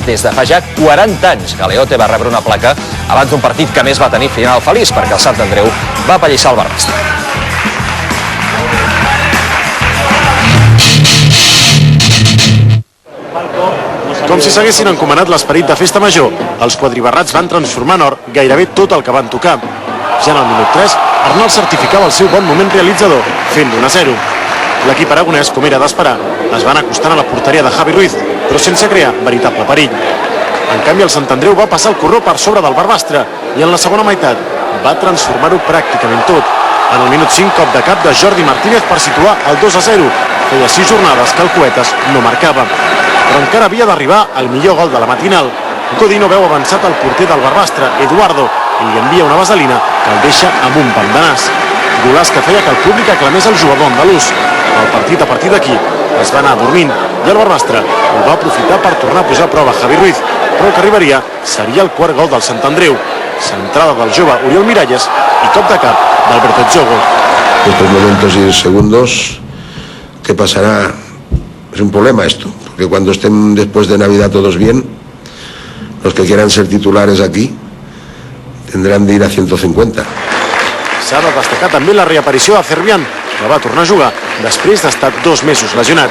des de fa ja 40 anys. Galeote va rebre una placa abans d'un partit que més va tenir final feliç, perquè el Sant Andreu va apallissar el Barbastre. Com si s'haguessin encomanat l'esperit de festa major, els quadribarrats van transformar en or gairebé tot el que van tocar. Ja en el minut 3, Arnal certificava el seu bon moment realitzador, fent d'1-0. L'equip aragonès, com era d'esperar, es van acostant a la porteria de Javi Ruiz, però sense crear veritable perill. En canvi, el Sant Andreu va passar el corró per sobre del Barbastre i en la segona meitat va transformar-ho pràcticament tot. En el minut 5, cop de cap de Jordi Martínez per situar el 2-0. Feia 6 jornades que el Cuetes no marcava. Però encara havia d'arribar el millor gol de la matinal. Godino veu avançat el porter del Barbastre, Eduardo, i li envia una vaselina que el deixa amb un pam de nas. Golaç que feia que el públic aclamés el jugador andalús. El partit a partir d'aquí es va anar dormint i el Barbastre ho va aprofitar per tornar a posar a prova Javi Ruiz, però el que arribaria seria el quart gol del Sant Andreu. Centrada del jove Oriol Miralles y cop de cap d'Alberto Etxogo. Estos momentos y segundos, ¿qué pasará? Es un problema esto, porque cuando estén después de Navidad todos bien, los que quieran ser titulares aquí tendrán de ir a 150. S'ha de destacar també la reaparició de Cervián, que va tornar a jugar després d'estar 2 mesos lesionat.